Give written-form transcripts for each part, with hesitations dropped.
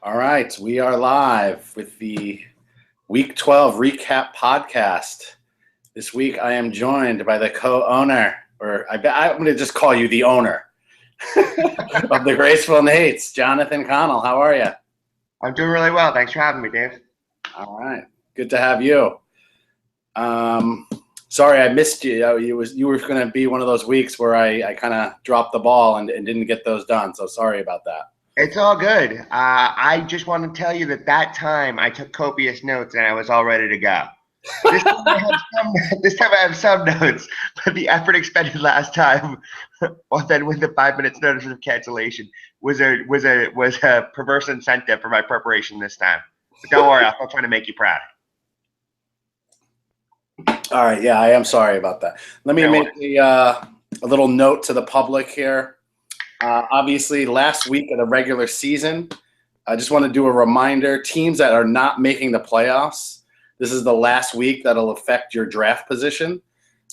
All right, we are live with the Week 12 recap podcast. This week I am joined by the co-owner, I'm going to just call you the owner of the Graceful Nates, Jonathan Connell. How are you? I'm doing really well. Thanks for having me, Dave. All right, good to have you. Sorry I missed you. You were going to be one of those weeks where I kind of dropped the ball and didn't get those done, so sorry about that. It's all good. I just want to tell you that time I took copious notes and I was all ready to go. This time I have some notes, but the effort expended last time, well, then with the 5 minutes notice of cancellation, was a perverse incentive for my preparation this time. But don't worry, I'll still try to make you proud. All right, yeah, I am sorry about that. Let me make a little note to the public here. Obviously, last week of the regular season, I just want to do a reminder, teams that are not making the playoffs, this is the last week that'll affect your draft position.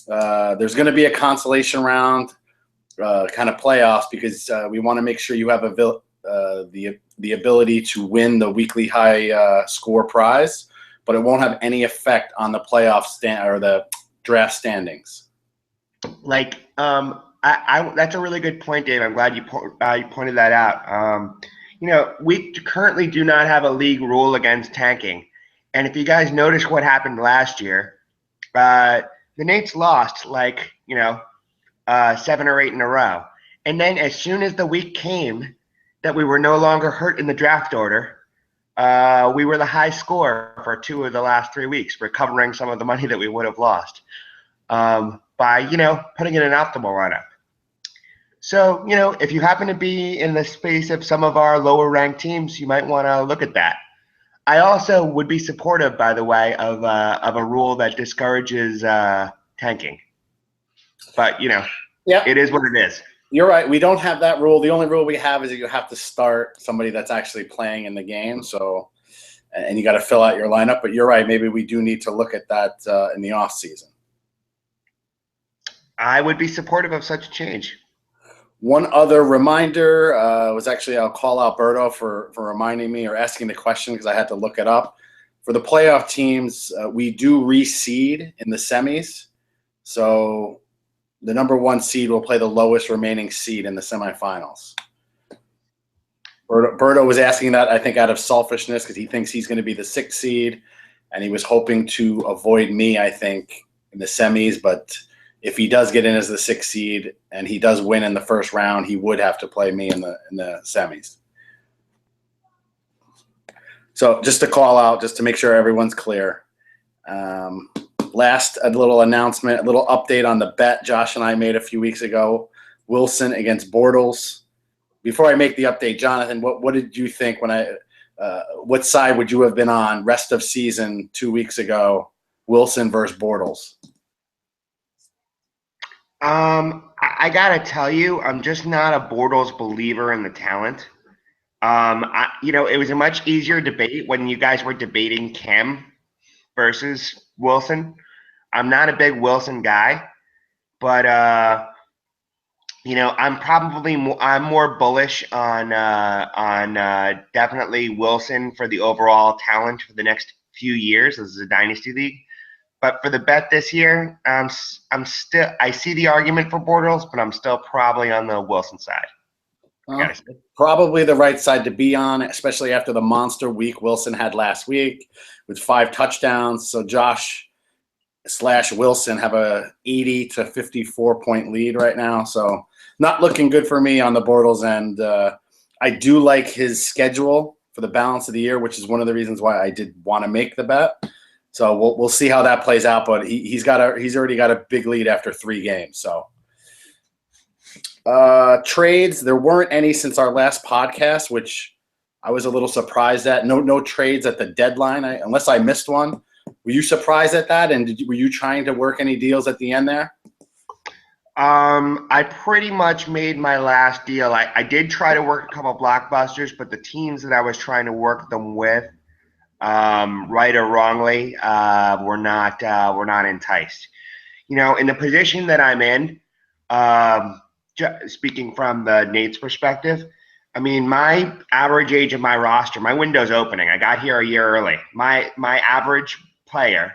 There's going to be a consolation round kind of playoffs because we want to make sure you have the ability to win the weekly high score prize, but it won't have any effect on the playoff or the draft standings. That's a really good point, Dave. I'm glad you pointed that out. We currently do not have a league rule against tanking. And if you guys notice what happened last year, the Nates lost 7 or 8 in a row. And then as soon as the week came that we were no longer hurt in the draft order, we were the high score for 2 of the last 3 weeks, recovering some of the money that we would have lost by putting in an optimal lineup. So, if you happen to be in the space of some of our lower ranked teams, you might want to look at that. I also would be supportive, by the way, of a rule that discourages tanking. But, It is what it is. You're right. We don't have that rule. The only rule we have is that you have to start somebody that's actually playing in the game. So, and you got to fill out your lineup. But you're right. Maybe we do need to look at that in the off season. I would be supportive of such a change. One other reminder was actually I'll call out Berto for reminding me or asking the question because I had to look it up. For the playoff teams, we do reseed in the semis. So the number 1 seed will play the lowest remaining seed in the semifinals. Berto was asking that, I think, out of selfishness because he thinks he's going to be the 6th seed, and he was hoping to avoid me, I think, in the semis, but if he does get in as the 6th seed and he does win in the first round, he would have to play me in the semis. So just to call out, just to make sure everyone's clear. Last, a little announcement, a little update on the bet Josh and I made a few weeks ago. Wilson against Bortles. Before I make the update, Jonathan, what did you think what side would you have been on rest of season 2 weeks ago, Wilson versus Bortles? I gotta tell you, I'm just not a Bortles believer in the talent. It was a much easier debate when you guys were debating Cam versus Wilson. I'm not a big Wilson guy, but I'm more bullish on definitely Wilson for the overall talent for the next few years. This is a dynasty league. But for the bet this year, I see the argument for Bortles, but I'm still probably on the Wilson side. Probably the right side to be on, especially after the monster week Wilson had last week with 5 touchdowns. So Josh/Wilson have a 80 to 54 point lead right now. So not looking good for me on the Bortles end. I do like his schedule for the balance of the year, which is one of the reasons why I did want to make the bet. So we'll see how that plays out, but he's already got a big lead after 3 games. So trades, there weren't any since our last podcast, which I was a little surprised at. No trades at the deadline, unless I missed one. Were you surprised at that? And were you trying to work any deals at the end there? I pretty much made my last deal. I did try to work a couple blockbusters, but the teams that I was trying to work them with, right or wrongly, we're not enticed. In the position that I'm in, speaking from the Nate's perspective, I mean, my average age of my roster, my window's opening. I got here a year early. My average player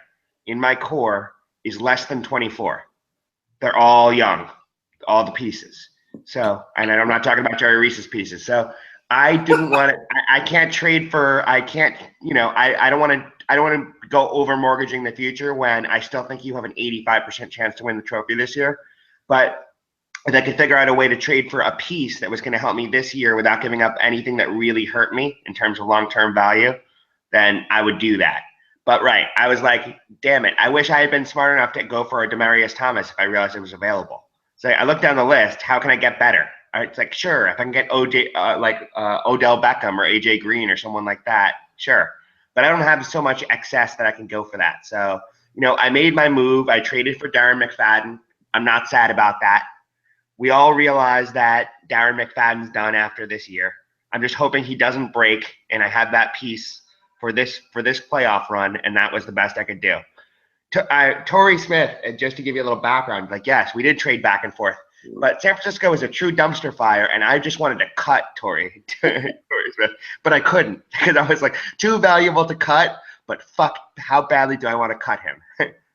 in my core is less than 24. They're all young, all the pieces. So, and I'm not talking about Jerry Reese's pieces. So, I didn't want to. I can't trade for. I can't. I don't want to. I don't want to go over mortgaging the future when I still think you have an 85% chance to win the trophy this year. But if I could figure out a way to trade for a piece that was going to help me this year without giving up anything that really hurt me in terms of long-term value, then I would do that. But right, I was like, damn it, I wish I had been smart enough to go for a Demaryius Thomas if I realized it was available. So I looked down the list, how can I get better? It's like, sure, if I can get Odell Beckham or AJ Green or someone like that, sure. But I don't have so much excess that I can go for that. So, I made my move. I traded for Darren McFadden. I'm not sad about that. We all realize that Darren McFadden's done after this year. I'm just hoping he doesn't break, and I have that piece for this playoff run, and that was the best I could do. Torrey Smith, just to give you a little background, yes, we did trade back and forth, but San Francisco is a true dumpster fire, and I just wanted to cut Torrey Smith, but I couldn't because I was like too valuable to cut. But fuck, how badly do I want to cut him?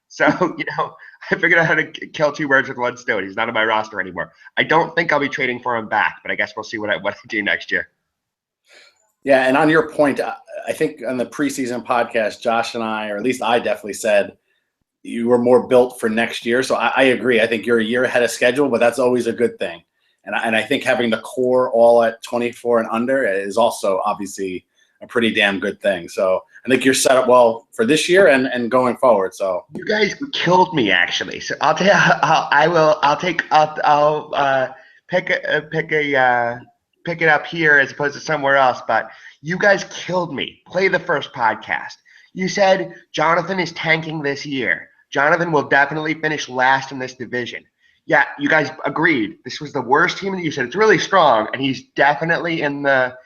So I figured out how to kill two birds with one stone. He's not on my roster anymore. I don't think I'll be trading for him back, but I guess we'll see what I do next year. Yeah, and on your point, I think on the preseason podcast, Josh and I, or at least I definitely said you were more built for next year. So I agree. I think you're a year ahead of schedule, but that's always a good thing. And I think having the core all at 24 and under is also obviously a pretty damn good thing. So I think you're set up well for this year and going forward. So you guys killed me actually. So I'll tell you, I'll pick it up here as opposed to somewhere else. But you guys killed me. Play the first podcast. You said Jonathan is tanking this year. Jonathan will definitely finish last in this division. Yeah, you guys agreed. This was the worst team. You said it's really strong, and he's definitely in the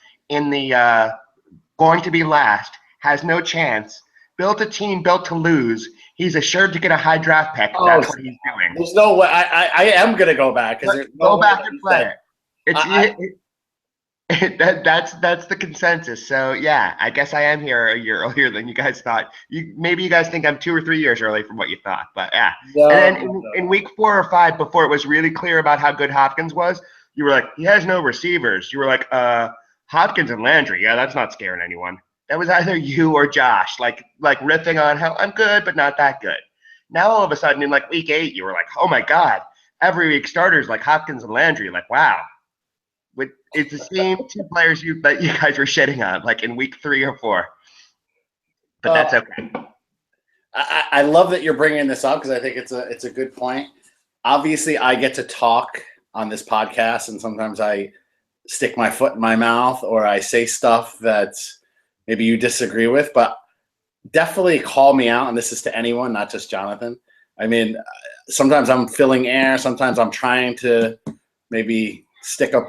going to be last. Has no chance. Built a team built to lose. He's assured to get a high draft pick. That's what he's doing. There's no way. I am going to go back. Go back and play it. That's the consensus. So yeah, I guess I am here a year earlier than you guys thought. Maybe you guys think I'm 2 or 3 years early from what you thought, but yeah. No, and then in week 4 or 5, before it was really clear about how good Hopkins was, you were like, he has no receivers. You were like, Hopkins and Landry. Yeah, that's not scaring anyone. That was either you or Josh, like riffing on how I'm good but not that good. Now all of a sudden in like week 8, you were like, oh my god, every week starters like Hopkins and Landry. Like wow. It's the same 2 players that you guys were shitting on, like in week 3 or 4. But that's okay. I love that you're bringing this up because I think it's a good point. Obviously, I get to talk on this podcast, and sometimes I stick my foot in my mouth or I say stuff that maybe you disagree with. But definitely call me out, and this is to anyone, not just Jonathan. I mean, sometimes I'm filling air. Sometimes I'm trying to maybe stick a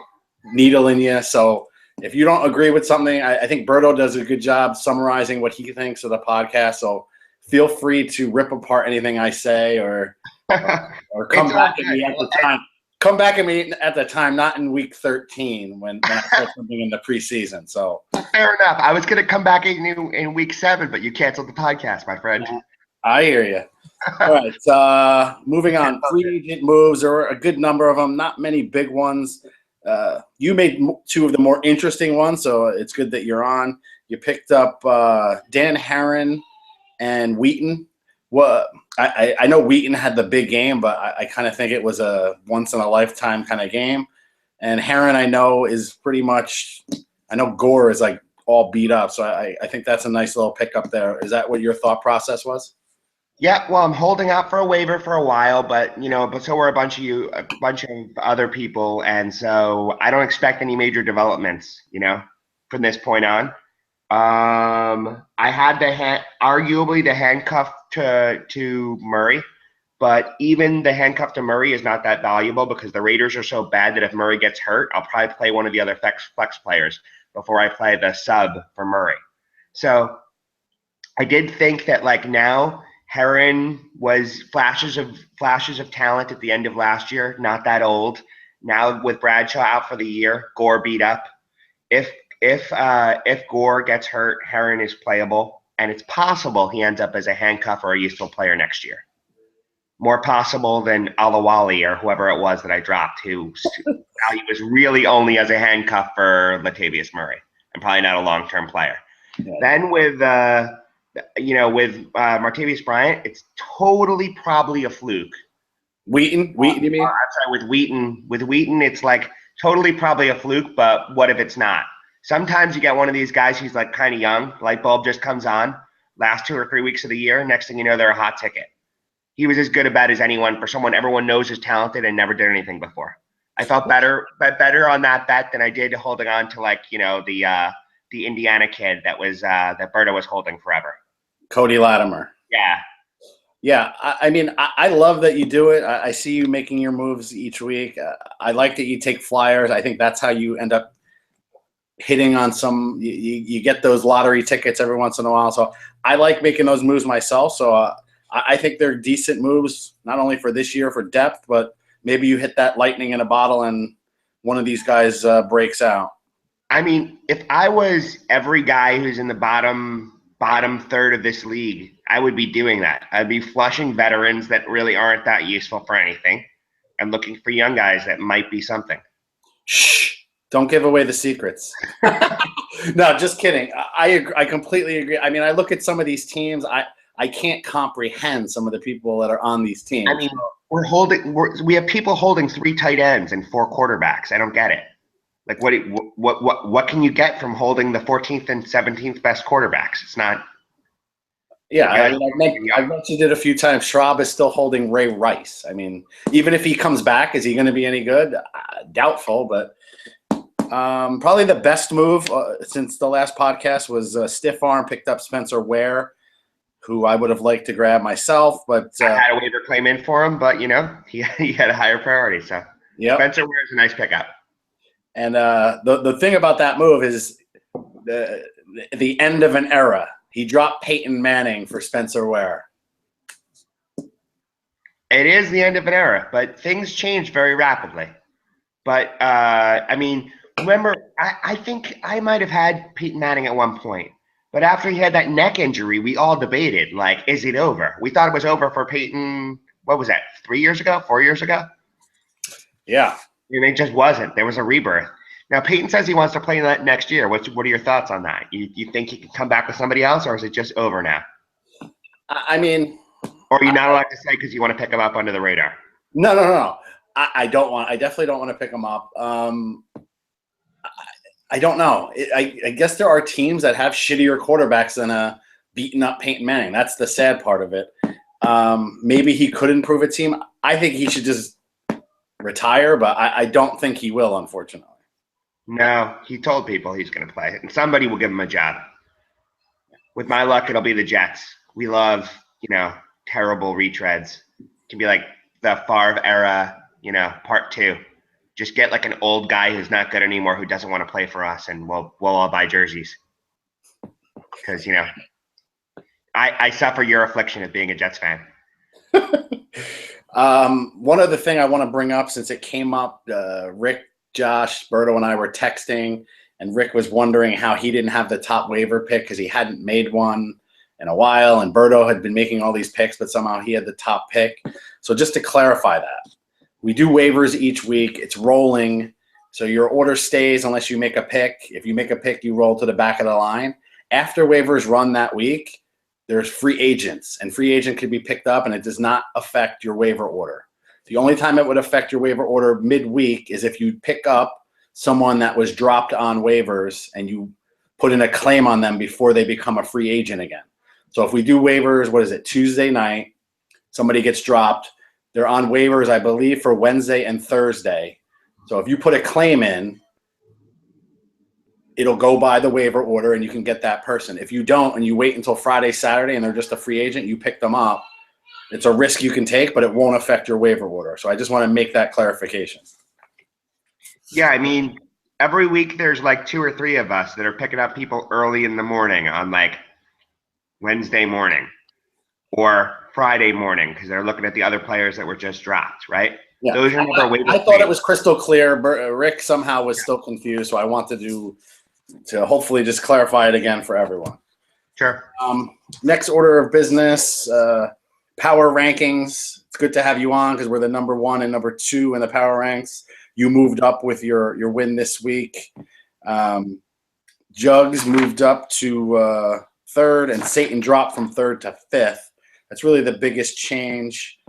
needle in you. So if you don't agree with something, I think Berto does a good job summarizing what he thinks of the podcast. So feel free to rip apart anything I say or come back at me at the time. Come back at me at the time, not in week 13 when I said something in the preseason. So fair enough. I was going to come back in week 7, but you canceled the podcast, my friend. I hear you. All right. Moving on. Free agent moves. There were a good number of them. Not many big ones. You made 2 of the more interesting ones, so it's good that you're on. You picked up Dan Herron and Wheaton. Well, I know Wheaton had the big game, but I kind of think it was a once-in-a-lifetime kind of game. And Herron, I know, is pretty much – I know Gore is like all beat up, so I think that's a nice little pickup there. Is that what your thought process was? Yeah, well, I'm holding out for a waiver for a while, but so were a bunch of other people, and so I don't expect any major developments, from this point on. I had arguably the handcuff to Murray, but even the handcuff to Murray is not that valuable because the Raiders are so bad that if Murray gets hurt, I'll probably play one of the other flex players before I play the sub for Murray. So I did think that now. Herron was flashes of talent at the end of last year, not that old. Now with Bradshaw out for the year, Gore beat up. if Gore gets hurt, Heron is playable, and it's possible he ends up as a handcuff or a useful player next year. More possible than Alawali or whoever it was that I dropped, whose value was really only as a handcuff for Latavius Murray, and probably not a long-term player. Yeah. Then with Martavius Bryant, it's totally probably a fluke. Wheaton, you mean? I'm sorry, with Wheaton, it's like totally probably a fluke, but what if it's not? Sometimes you get one of these guys who's like kind of young, light bulb just comes on, last 2 or 3 weeks of the year, next thing you know, they're a hot ticket. He was as good a bet as anyone for someone everyone knows is talented and never did anything before. I felt better on that bet than I did holding on to the Indiana kid that Berto was holding forever. Cody Latimer. Yeah. Yeah, I mean, I love that you do it. I see you making your moves each week. I like that you take flyers. I think that's how you end up hitting on some. You get those lottery tickets every once in a while. So I like making those moves myself. So I think they're decent moves, not only for this year for depth, but maybe you hit that lightning in a bottle and one of these guys breaks out. I mean, if I was every guy who's in the bottom third of this league, I would be doing that. I'd be flushing veterans that really aren't that useful for anything and looking for young guys that might be something. Shh. Don't give away the secrets. No, just kidding. I completely agree. I mean, I look at some of these teams. I can't comprehend some of the people that are on these teams. I mean, we have people holding 3 tight ends and 4 quarterbacks. I don't get it. Like, what can you get from holding the 14th and 17th best quarterbacks? It's not. Yeah, I've mentioned it a few times. Schraub is still holding Ray Rice. I mean, even if he comes back, is he going to be any good? Doubtful, but probably the best move since the last podcast was Stiff Arm picked up Spencer Ware, who I would have liked to grab myself, but I had a waiver claim in for him, but he had a higher priority. So yep. Spencer Ware is a nice pickup. And the thing about that move is the end of an era. He dropped Peyton Manning for Spencer Ware. It is the end of an era, but things change very rapidly. But, I mean, remember, I think I might have had Peyton Manning at one point. But after he had that neck injury, we all debated, like, is it over? We thought it was over for Peyton, what was that, 3 years ago, 4 years ago? Yeah. And it just wasn't. There was a rebirth. Now, Peyton says he wants to play that next year. What are your thoughts on that? You think he can come back with somebody else, or is it just over now? I mean, or are you not allowed to say because you want to pick him up under the radar? No. I don't want. I definitely don't want to pick him up. I don't know. I guess there are teams that have shittier quarterbacks than a beaten up Peyton Manning. That's the sad part of it. Maybe he could improve a team. I think he should just retire, but I don't think he will, unfortunately. No, he told people he's going to play, and somebody will give him a job. With my luck, it'll be the Jets. We love, terrible retreads. It can be like the Favre era, part 2. Just get like an old guy who's not good anymore who doesn't want to play for us, and we'll all buy jerseys. Because, I suffer your affliction of being a Jets fan. One other thing I want to bring up, since it came up, Rick, Josh, Berto, and I were texting, and Rick was wondering how he didn't have the top waiver pick because he hadn't made one in a while, and Berto had been making all these picks, but somehow he had the top pick. So just to clarify that, we do waivers each week. It's rolling, so your order stays unless you make a pick. If you make a pick, you roll to the back of the line. After waivers run that week, there's free agents, and free agent can be picked up, and it does not affect your waiver order. The only time it would affect your waiver order midweek is if you pick up someone that was dropped on waivers and you put in a claim on them before they become a free agent again. So if we do waivers, Tuesday night, somebody gets dropped. They're on waivers, I believe, for Wednesday and Thursday. So if you put a claim in, it'll go by the waiver order and you can get that person. If you don't and you wait until Friday, Saturday, and they're just a free agent, you pick them up. It's a risk you can take, but it won't affect your waiver order. So I just want to make that clarification. Yeah, I mean, every week there's like 2 or 3 of us that are picking up people early in the morning on like Wednesday morning or Friday morning because they're looking at the other players that were just dropped, right? Yeah, Those are never waived. I thought it was crystal clear. Rick somehow was still confused, so I wanted to hopefully just clarify it again for everyone. Sure. Next order of business, power rankings. It's good to have you on because we're the number 1 and number 2 in the power ranks. You moved up with your win this week. Jugs moved up to 3rd, and Satan dropped from 3rd to 5th. That's really the biggest change.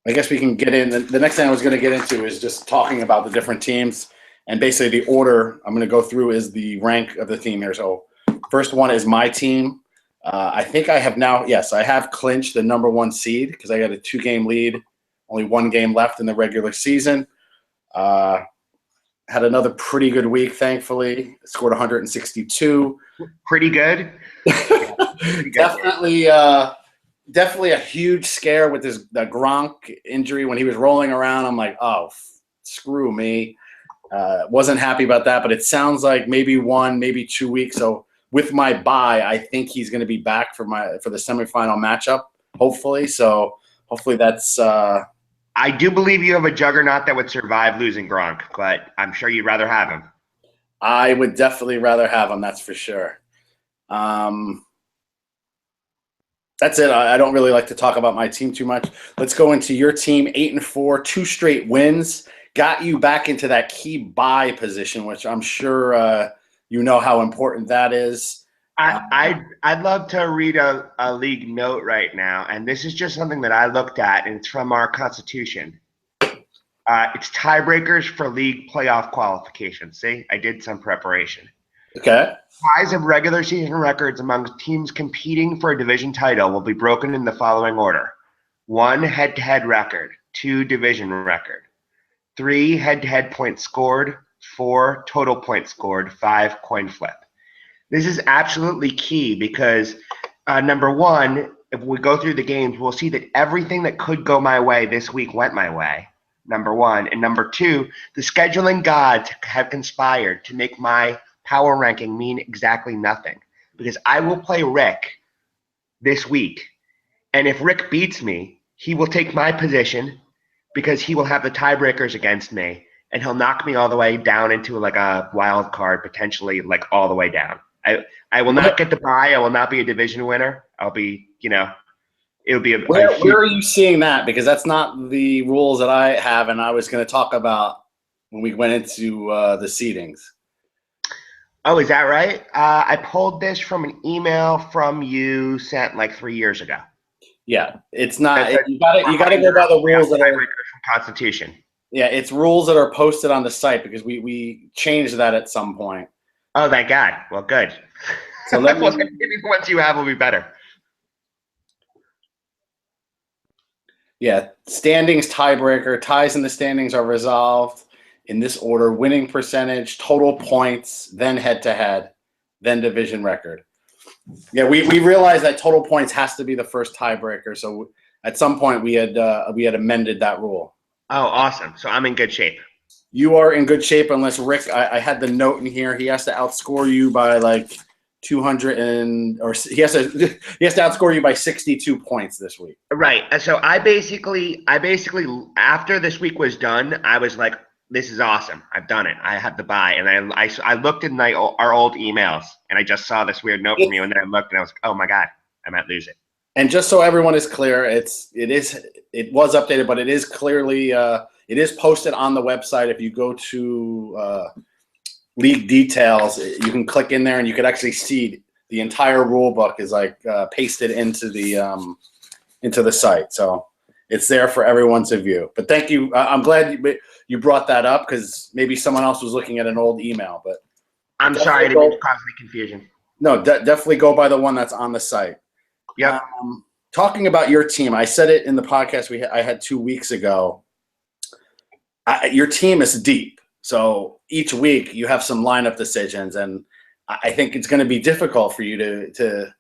I guess we can get in. The next thing I was going to get into is just talking about the different teams. And basically the order I'm going to go through is the rank of the team here. So first one is my team. I think I have now, yes, I have clinched the number 1 seed because I got a 2-game lead, only 1 game left in the regular season. Had another pretty good week, thankfully. Scored 162. Pretty good. Definitely a huge scare with the Gronk injury when he was rolling around. I'm like, oh, screw me. Wasn't happy about that, but it sounds like maybe 1, maybe 2 weeks. So with my bye, I think he's going to be back for the semifinal matchup, hopefully. So hopefully that's I do believe you have a juggernaut that would survive losing Gronk, but I'm sure you'd rather have him. I would definitely rather have him, that's for sure. That's it. I don't really like to talk about my team too much. Let's go into your team, 8-4, 2 straight wins. Got you back into that key bye position, which I'm sure you know how important that is. I'd love to read a league note right now, and this is just something that I looked at, and it's from our Constitution. It's tiebreakers for league playoff qualification. See, I did some preparation. Okay. Ties of regular season records among teams competing for a division title will be broken in the following order: 1, head-to-head record; 2, division record; 3, head-to-head points scored; 4, total points scored; 5, coin flip. This is absolutely key because number 1, if we go through the games, we'll see that everything that could go my way this week went my way, number 1. And number 2, the scheduling gods have conspired to make my power ranking mean exactly nothing, because I will play Rick this week, and if Rick beats me, he will take my position because he will have the tiebreakers against me, and he'll knock me all the way down into like a wild card, potentially like all the way down. I will not get the bye. I will not be a division winner. I'll be, it'll be Where are you seeing that? Because that's not the rules that I have, and I was going to talk about when we went into the seedings. Oh, is that right? I pulled this from an email from you sent like 3 years ago. Yeah, it's not. You got to go by the rules that are from Constitution. Yeah, it's rules that are posted on the site because we changed that at some point. Oh, thank God. Well, good. So maybe the ones you have will be better. Yeah, standings tiebreaker. Ties in the standings are resolved in this order: winning percentage, total points, then head-to-head, then division record. Yeah, we realized that total points has to be the first tiebreaker. So at some point we had amended that rule. Oh, awesome. So I'm in good shape. You are in good shape unless Rick, I had the note in here. He has to outscore you by like 200 he has to outscore you by 62 points this week. Right. So I basically after this week was done, I was like, this is awesome. I've done it. I have the bye. And I looked in our old emails and I just saw this weird note from you. And then I looked and I was like, oh my God, I might lose it. And just so everyone is clear, it was updated, but it is clearly it is posted on the website. If you go to league details, you can click in there and you could actually see the entire rule book is like pasted into the site. So it's there for everyone to view. But thank you. I'm glad you brought that up because maybe someone else was looking at an old email. But I'm sorry to cause me confusion. No, definitely go by the one that's on the site. Yep. Talking about your team, I said it in the podcast I had 2 weeks ago. Your team is deep. So each week you have some lineup decisions, and I think it's going to be difficult for you to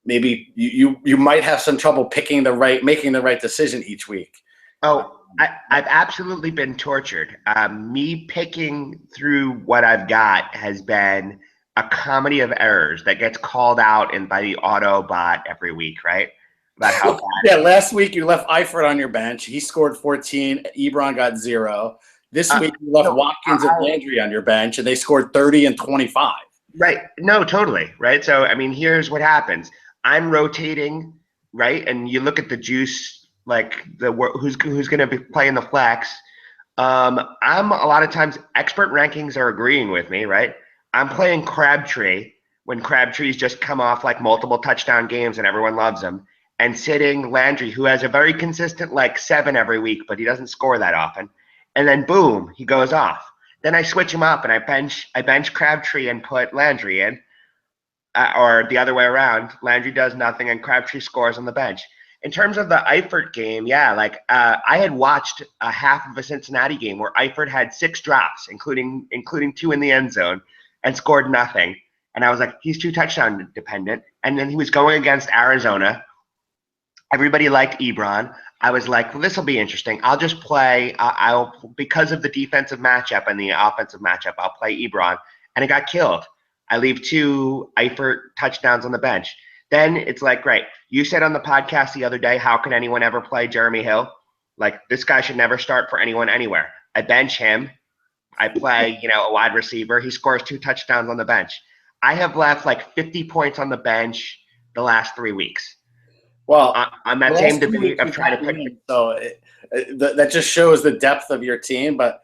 maybe you might have some trouble making the right decision each week. Oh, I've absolutely been tortured. Me picking through what I've got has been a comedy of errors that gets called out by the Autobot every week, right? about how bad. Yeah, last week you left Eifert on your bench. He scored 14. Ebron got 0. This week you left Watkins and Landry on your bench, and they scored 30 and 25. Right. No, totally. Right. So, I mean, here's what happens. I'm rotating, right? And you look at the juice, like who's going to be playing the flex. I'm a lot of times expert rankings are agreeing with me, right? I'm playing Crabtree when Crabtree's just come off like multiple touchdown games and everyone loves him, and sitting Landry, who has a very consistent like 7 every week, but he doesn't score that often. And then boom, he goes off. Then I switch him up and I bench Crabtree and put Landry in, or the other way around. Landry does nothing and Crabtree scores on the bench. In terms of the Eifert game, yeah, like I had watched a half of a Cincinnati game where Eifert had 6 drops, including 2 in the end zone, and scored nothing. And I was like, he's too touchdown dependent. And then he was going against Arizona. Everybody liked Ebron. I was like, well, this will be interesting. I'll just play. Because of the defensive matchup and the offensive matchup, I'll play Ebron. And it got killed. I leave 2 Eifert touchdowns on the bench. Then it's like, great. You said on the podcast the other day, how can anyone ever play Jeremy Hill? Like, this guy should never start for anyone anywhere. I bench him. I play, a wide receiver. He scores 2 touchdowns on the bench. I have left like 50 points on the bench the last 3 weeks. Well, on that same debate of trying to put. So that just shows the depth of your team. But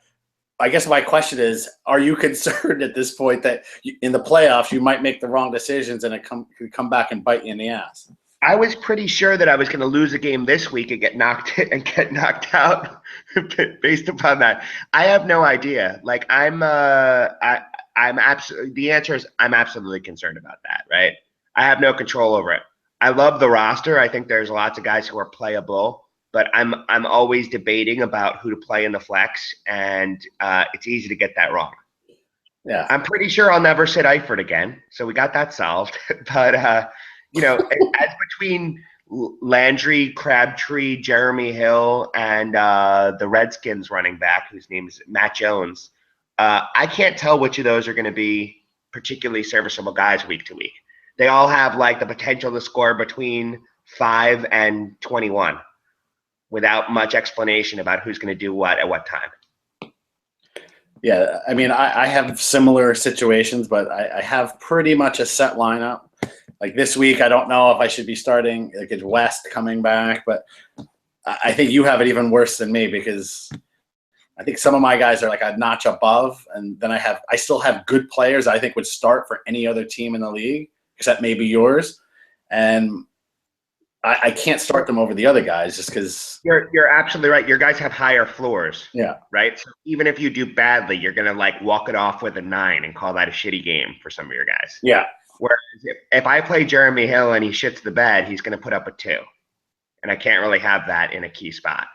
I guess my question is, are you concerned at this point that in the playoffs you might make the wrong decisions and it could come back and bite you in the ass? I was pretty sure that I was going to lose a game this week and get knocked out based upon that. I have no idea. Like I'm absolutely. The answer is I'm absolutely concerned about that. Right. I have no control over it. I love the roster. I think there's lots of guys who are playable, but I'm always debating about who to play in the flex, and it's easy to get that wrong. Yeah, I'm pretty sure I'll never sit Eifert again, so we got that solved. But as between Landry, Crabtree, Jeremy Hill, and the Redskins running back, whose name is Matt Jones, I can't tell which of those are going to be particularly serviceable guys week to week. They all have like the potential to score between 5 and 21 without much explanation about who's going to do what at what time. Yeah, I mean, I have similar situations, but I have pretty much a set lineup. Like this week, I don't know if I should be starting like it's West coming back, but I think you have it even worse than me because I think some of my guys are like a notch above, and then I still have good players I think would start for any other team in the league. Except maybe yours, and I can't start them over the other guys just because. You're absolutely right. Your guys have higher floors. Yeah. Right. So even if you do badly, you're gonna like walk it off with a 9 and call that a shitty game for some of your guys. Yeah. Whereas if I play Jeremy Hill and he shits the bed, he's gonna put up a 2, and I can't really have that in a key spot.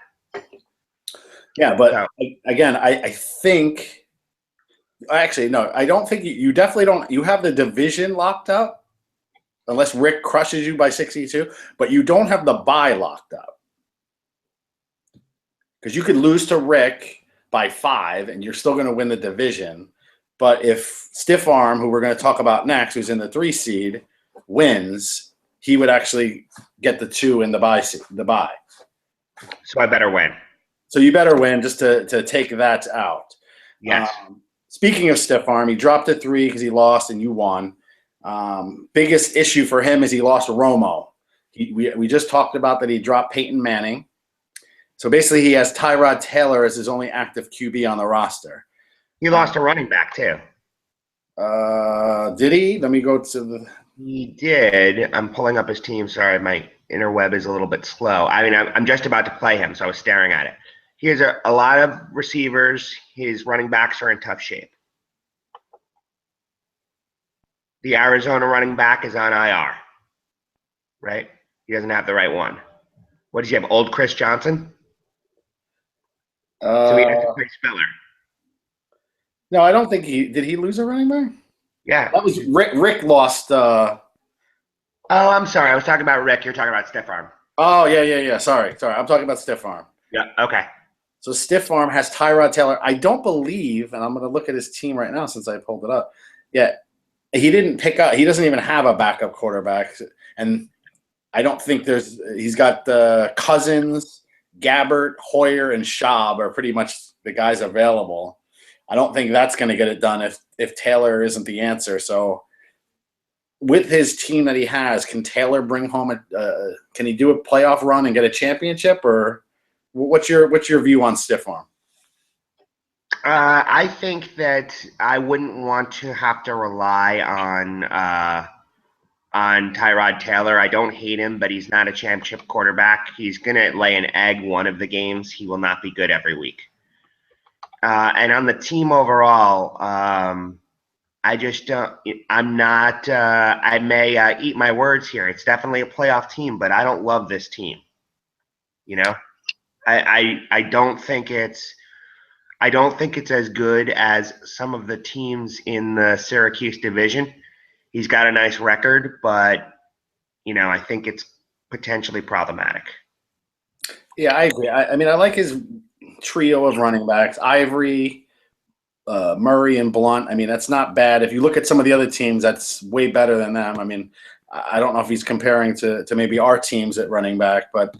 Yeah, but so, again, I think. Actually, no, I don't think you definitely don't. You have the division locked up. Unless Rick crushes you by 62, but you don't have the bye locked up. Because you could lose to Rick by 5, and you're still going to win the division. But if Stiff Arm, who we're going to talk about next, who's in the 3 seed, wins, he would actually get the 2 in the bye. So I better win. So you better win just to take that out. Yes. Speaking of Stiff Arm, he dropped to 3 because he lost and you won. Biggest issue for him is he lost Romo. We just talked about that he dropped Peyton Manning. So basically he has Tyrod Taylor as his only active QB on the roster. He lost a running back too. Did he? Let me go to the. He did. I'm pulling up his team. Sorry, my interweb is a little bit slow. I mean, I'm just about to play him, so I was staring at it. He has a lot of receivers. His running backs are in tough shape. The Arizona running back is on IR, right? He doesn't have the right one. What does he have, old Chris Johnson? So he has to play Spiller. No, I don't think did he lose a running back? Yeah. That was Rick lost. Oh, I'm sorry. I was talking about Rick. You're talking about Stiff Arm. Oh, yeah. Sorry. I'm talking about Stiff Arm. Yeah, okay. So Stiff Arm has Tyrod Taylor. I don't believe, and I'm going to look at his team right now since I pulled it up. Yeah. He didn't pick up. He doesn't even have a backup quarterback. And I don't think he's got Cousins, Gabbert, Hoyer, and Schaub are pretty much the guys available. I don't think that's going to get it done if Taylor isn't the answer. So with his team that he has, can Taylor bring home can he do a playoff run and get a championship, or what's your view on stiff arm? I think that I wouldn't want to have to rely on Tyrod Taylor. I don't hate him, but he's not a championship quarterback. He's gonna lay an egg one of the games. He will not be good every week. And on the team overall, I just don't. I'm not. I may eat my words here. It's definitely a playoff team, but I don't love this team. You know, I don't think it's. I don't think it's as good as some of the teams in the Syracuse division. He's got a nice record, but I think it's potentially problematic. Yeah, I agree. I mean, I like his trio of running backs: Ivory, Murray, and Blunt. I mean, that's not bad. If you look at some of the other teams, that's way better than them. I mean, I don't know if he's comparing to maybe our teams at running back, but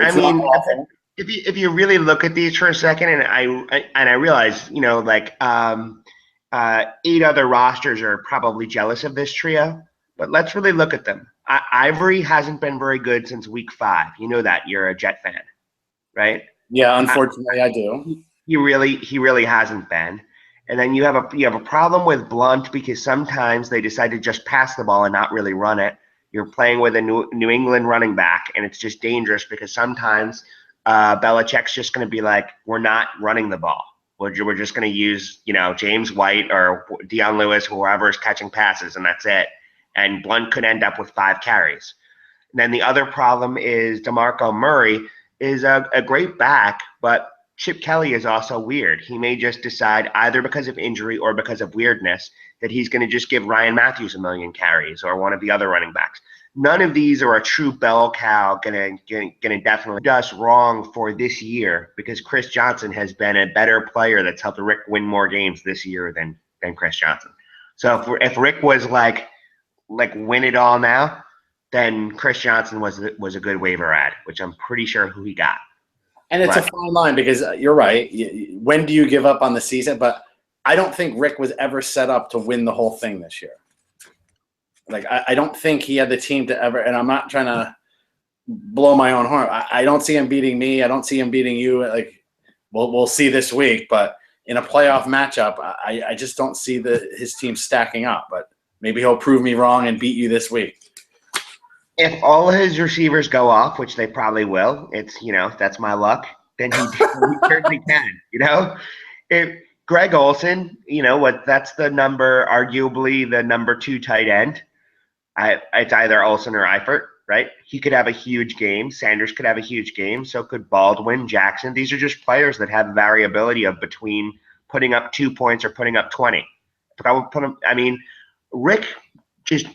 I it's not mean, awful. if you really look at these for a second, and I realize, like 8 other rosters are probably jealous of this trio, but let's really look at them. Ivory hasn't been very good since week 5. You know that. You're a Jet fan, right? Yeah, unfortunately, I do. He really hasn't been. And then you have a problem with Blunt because sometimes they decide to just pass the ball and not really run it. You're playing with a New England running back, and it's just dangerous because sometimes Belichick's just going to be like, we're not running the ball. We're just going to use, James White or Deion Lewis, whoever is catching passes, and that's it. And Blunt could end up with 5 carries. And then the other problem is DeMarco Murray is a great back, but Chip Kelly is also weird. He may just decide, either because of injury or because of weirdness, that he's going to just give Ryan Matthews a million carries or one of the other running backs. None of these are a true bell cow going to definitely do us wrong for this year, because Chris Johnson has been a better player that's helped Rick win more games this year than Chris Johnson. So if Rick was like win it all now, then Chris Johnson was a good waiver ad, which I'm pretty sure who he got. And it's a fine line because you're right. When do you give up on the season? But I don't think Rick was ever set up to win the whole thing this year. Like, I don't think he had the team to ever – and I'm not trying to blow my own horn. I don't see him beating me. I don't see him beating you. Like, we'll see this week. But in a playoff matchup, I just don't see his team stacking up. But maybe he'll prove me wrong and beat you this week. If all his receivers go off, which they probably will, it's, that's my luck, then he certainly can, If Greg Olsen, that's arguably the number 2 tight end. It's either Olsen or Eifert, right? He could have a huge game. Sanders could have a huge game. So could Baldwin, Jackson. These are just players that have variability of between putting up 2 points or putting up 20. But Rick just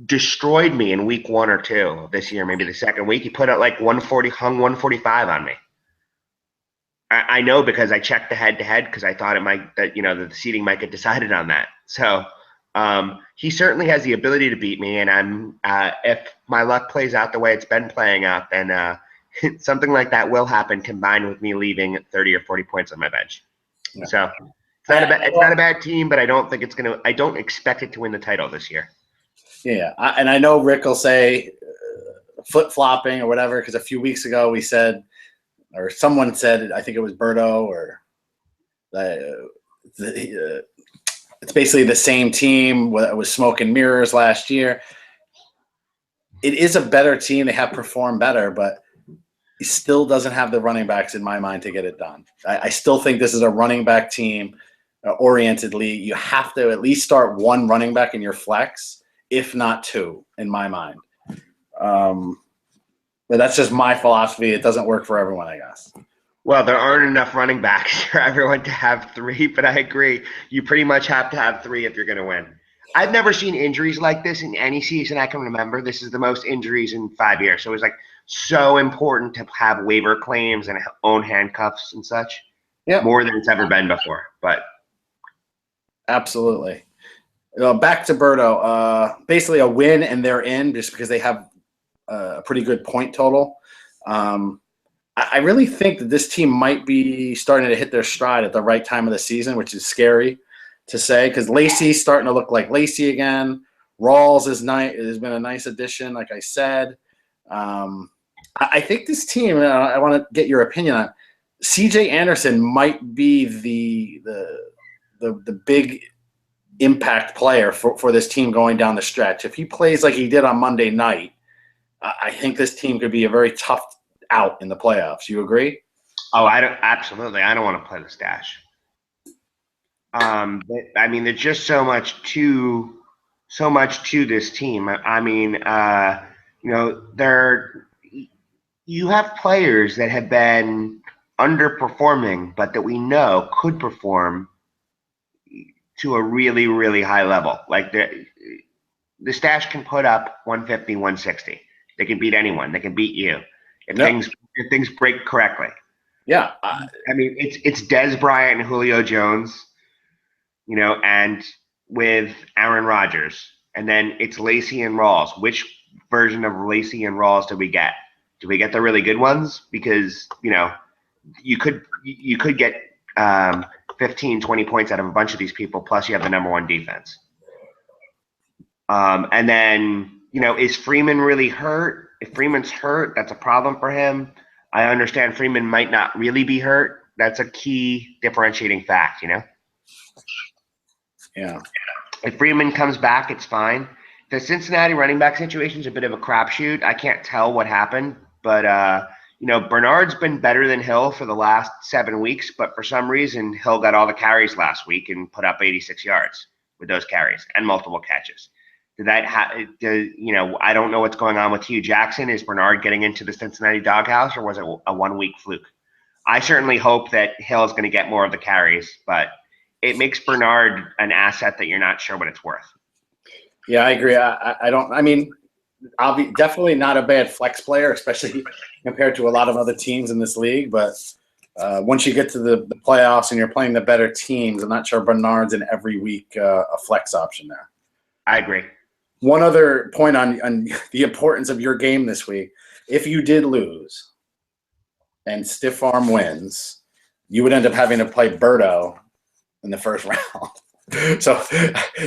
destroyed me in week 1 or 2 this year, maybe the second week. He put out like 140, hung 145 on me. I know because I checked the head-to-head because I thought the seeding might get decided on that. So he certainly has the ability to beat me, and if my luck plays out the way it's been playing out, then something like that will happen, combined with me leaving 30 or 40 points on my bench. Yeah. So it's not a bad team, but I don't think I don't expect it to win the title this year. Yeah, and I know Rick will say flip-flopping or whatever, because a few weeks ago we said, or someone said, I think it was Berto, or it's basically the same team. It was smoke and mirrors last year. It is a better team. They have performed better, but he still doesn't have the running backs in my mind to get it done. I still think this is a running back team oriented league. You have to at least start 1 running back in your flex, if not 2, in my mind. But that's just my philosophy. It doesn't work for everyone, I guess. Well, there aren't enough running backs for everyone to have 3, but I agree. You pretty much have to have 3 if you're going to win. I've never seen injuries like this in any season I can remember. This is the most injuries in 5 years. So it's so important to have waiver claims and own handcuffs and such. Yeah, more than it's ever been before. But absolutely. Back to Berto. Basically a win and they're in just because they have a pretty good point total. I really think that this team might be starting to hit their stride at the right time of the season, which is scary to say because Lacey's starting to look like Lacey again. Rawls has been a nice addition, like I said. I think this team, and I want to get your opinion on it, CJ Anderson might be the big impact player for this team going down the stretch. If he plays like he did on Monday night, I think this team could be a very tough out in the playoffs. You agree? Oh, absolutely. I don't want to play the stash. But, I mean, there's just so much to this team. I mean, you have players that have been underperforming, but that we know could perform to a really, really high level. Like the stash can put up 150, 160. They can beat anyone. They can beat you if things break correctly. Yeah. I mean, it's Dez Bryant and Julio Jones, and with Aaron Rodgers, and then it's Lacey and Rawls. Which version of Lacey and Rawls do we get? Do we get the really good ones? Because you could get 15, 20 points out of a bunch of these people. Plus, you have the number one defense. And then is Freeman really hurt? If Freeman's hurt, that's a problem for him. I understand Freeman might not really be hurt. That's a key differentiating fact, Yeah. If Freeman comes back, it's fine. The Cincinnati running back situation is a bit of a crapshoot. I can't tell what happened, but Bernard's been better than Hill for the last 7 weeks, but for some reason Hill got all the carries last week and put up 86 yards with those carries and multiple catches. I don't know what's going on with Hugh Jackson. Is Bernard getting into the Cincinnati doghouse, or was it a 1 week fluke? I certainly hope that Hill is going to get more of the carries, but it makes Bernard an asset that you're not sure what it's worth. Yeah, I agree. I mean, I'll be definitely not a bad flex player, especially compared to a lot of other teams in this league. But once you get to the playoffs and you're playing the better teams, I'm not sure Bernard's in every week a flex option there. I agree. One other point on the importance of your game this week. If you did lose and Stiff Arm wins, you would end up having to play Berto in the first round. So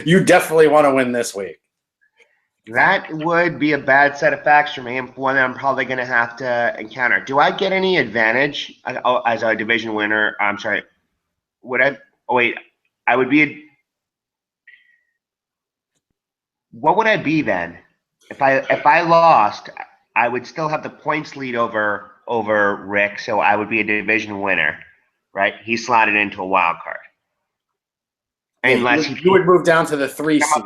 you definitely want to win this week. That would be a bad set of facts for me, and one that I'm probably going to have to encounter. Do I get any advantage as a division winner? I'm sorry. Would I? Oh, wait. I would be. What would I be then? If I lost, I would still have the points lead over Rick, so I would be a division winner, right? He slotted into a wild card. Unless you would move down to the 3 seed.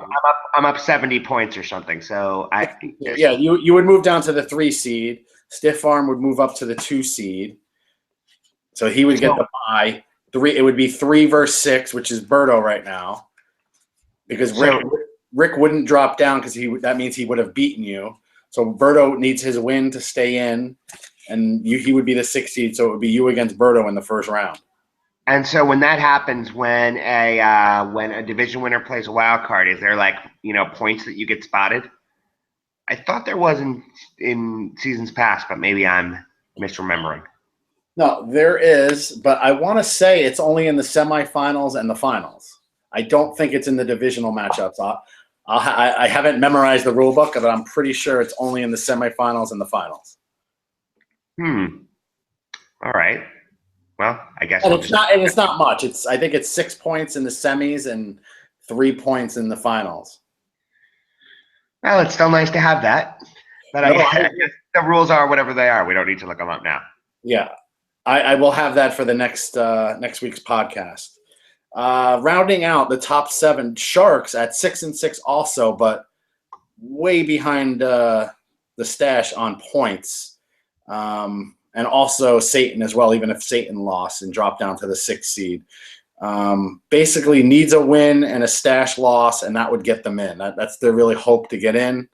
I'm up 70 points or something. So you would move down to the 3 seed. Stiff Arm would move up to the 2 seed. So he would get the bye. It would be 3 versus 6, which is Berto right now, because Rick wouldn't drop down because that means he would have beaten you. So Berto needs his win to stay in, and he would be the 6th seed. So it would be you against Berto in the first round. And so when that happens, when a division winner plays a wild card, is there points that you get spotted? I thought there was in seasons past, but maybe I'm misremembering. No, there is, but I want to say it's only in the semifinals and the finals. I don't think it's in the divisional matchups. I haven't memorized the rule book, but I'm pretty sure it's only in the semifinals and the finals. All right. Well, I guess. And it's not much. I think it's 6 points in the semis and 3 points in the finals. Well, it's still nice to have that. But I guess the rules are whatever they are. We don't need to look them up now. Yeah, I will have that for the next week's podcast. Rounding out the top 7, Sharks at 6-6 also, but way behind the stash on points. And also Satan as well, even if Satan lost and dropped down to the 6th seed. Basically needs a win and a stash loss, and that would get them in. That's their really hope to get in.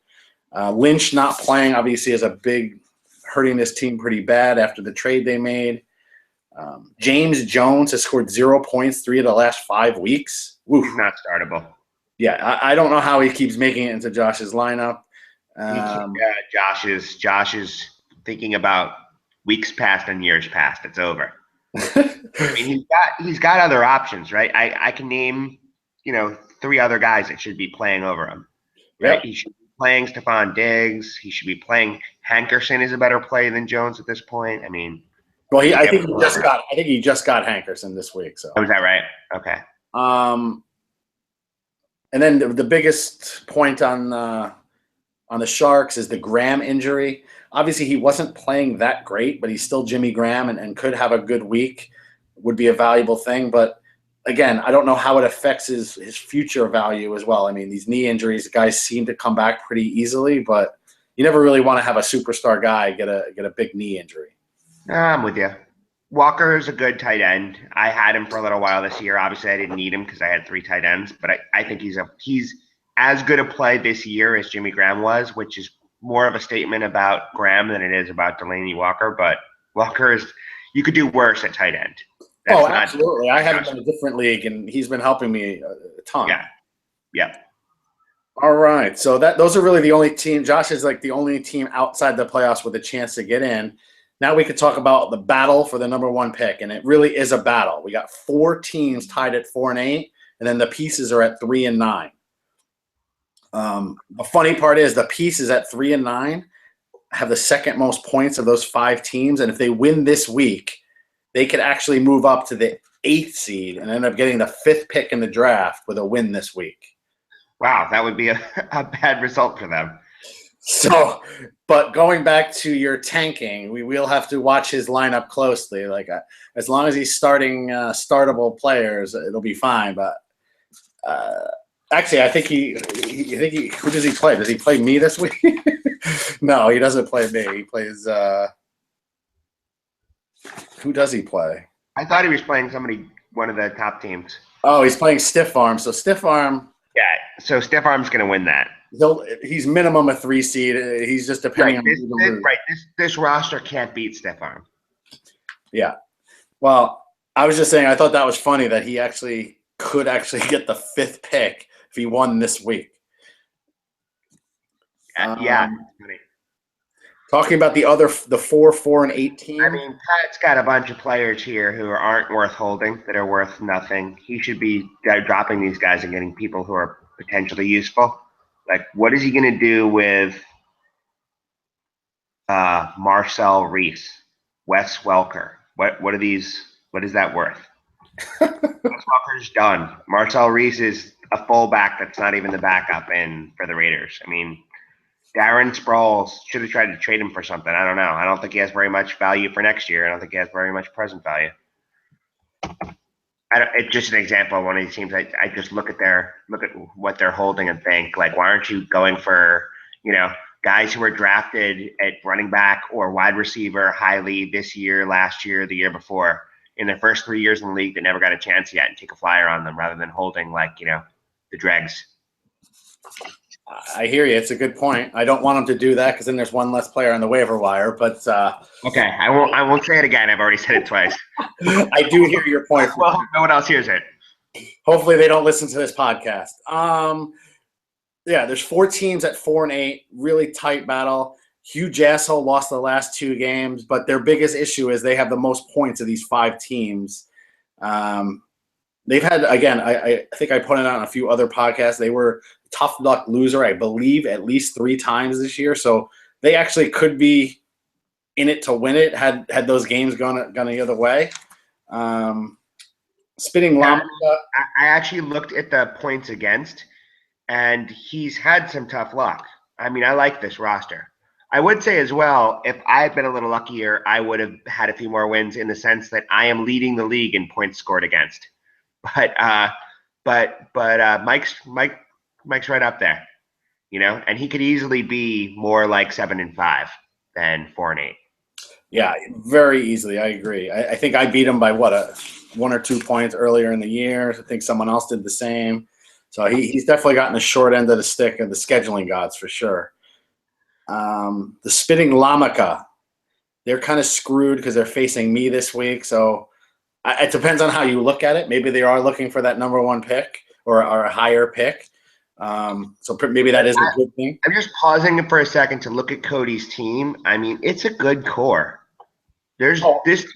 Lynch not playing obviously is hurting this team pretty bad after the trade they made. James Jones has scored 0 points 3 of the last 5 weeks. He's not startable. Yeah, I don't know how he keeps making it into Josh's lineup. Josh is thinking about weeks past and years past. It's over. I mean, he's got other options, right? I can name, 3 other guys that should be playing over him, right? Yep. He should be playing Stephon Diggs. He should be playing Hankerson is a better play than Jones at this point. I mean, well, I think he just got Hankerson this week. So is that right? Okay. And then the biggest point on the Sharks is the Graham injury. Obviously, he wasn't playing that great, but he's still Jimmy Graham and could have a good week. Would be a valuable thing. But again, I don't know how it affects his future value as well. I mean, these knee injuries, guys seem to come back pretty easily, but you never really want to have a superstar guy get a big knee injury. I'm with you. Walker is a good tight end. I had him for a little while this year. Obviously, I didn't need him because I had 3 tight ends, but I think he's as good a play this year as Jimmy Graham was, which is more of a statement about Graham than it is about Delaney Walker. But Walker you could do worse at tight end. Absolutely. I have him in a different league, and he's been helping me a ton. Yeah. All right. So those are really the only team. Josh is like the only team outside the playoffs with a chance to get in. Now we could talk about the battle for the number 1 pick, and it really is a battle. We got 4 teams tied at 4 and 8, and then the pieces are at 3 and 9. The funny part is the pieces at 3 and 9 have the second most points of those 5 teams, and if they win this week, they could actually move up to the 8th seed and end up getting the 5th pick in the draft with a win this week. Wow, that would be a bad result for them. So, but going back to your tanking, we will have to watch his lineup closely. Like, as long as he's starting startable players, it'll be fine. But actually, I think who does he play? Does he play me this week? No, he doesn't play me. He plays. Who does he play? I thought he was playing one of the top teams. Oh, he's playing Stiff Arm. So Stiff Arm. Yeah, so Stiff Arm's going to win that. He's minimum a 3 seed. He's just depending on this roster can't beat Stiff Arm. Yeah. Well, I was just saying I thought that was funny that he could get the 5th pick if he won this week. Yeah. Talking about the 4, 4, and 8 teams. I mean, Pat's got a bunch of players here who aren't worth holding, that are worth nothing. He should be dropping these guys and getting people who are potentially useful. Like, what is he going to do with Marcel Reese, Wes Welker? What is that worth? Wes Welker's done. Marcel Reese is a fullback that's not even the backup for the Raiders. I mean, Darren Sproles should have tried to trade him for something. I don't know. I don't think he has very much value for next year. I don't think he has very much present value. It's just an example of one of these teams. I just look at what they're holding and think, like, why aren't you going for, guys who were drafted at running back or wide receiver highly this year, last year, the year before, in their first 3 years in the league that never got a chance yet, and take a flyer on them rather than holding the dregs. I hear you. It's a good point. I don't want them to do that because then there's one less player on the waiver wire. But okay, I won't say it again. I've already said it twice. I do hear your point. Well, no one else hears it. Hopefully, they don't listen to this podcast. There's 4 teams at 4 and 8. Really tight battle. Hugh Jassel lost the last 2 games, but their biggest issue is they have the most points of these 5 teams. They've had, again, I think I pointed out on a few other podcasts, they were tough luck loser, I believe, at least 3 times this year. So they actually could be in it to win it had those games gone the other way. Spinning Llama. I actually looked at the points against, and he's had some tough luck. I mean, I like this roster. I would say as well, if I had been a little luckier, I would have had a few more wins in the sense that I am leading the league in points scored against. But Mike's right up there, and he could easily be more like 7 and 5 than 4 and 8. Yeah, very easily. I agree. I think I beat him by 1 or 2 points earlier in the year. I think someone else did the same. So he's definitely gotten the short end of the stick of the scheduling gods for sure. The Spitting Llama, they're kind of screwed because they're facing me this week. So it depends on how you look at it. Maybe they are looking for that number 1 pick or a higher pick. So maybe that is a good thing. I'm just pausing for a second to look at Cody's team. I mean, it's a good core. Oh, This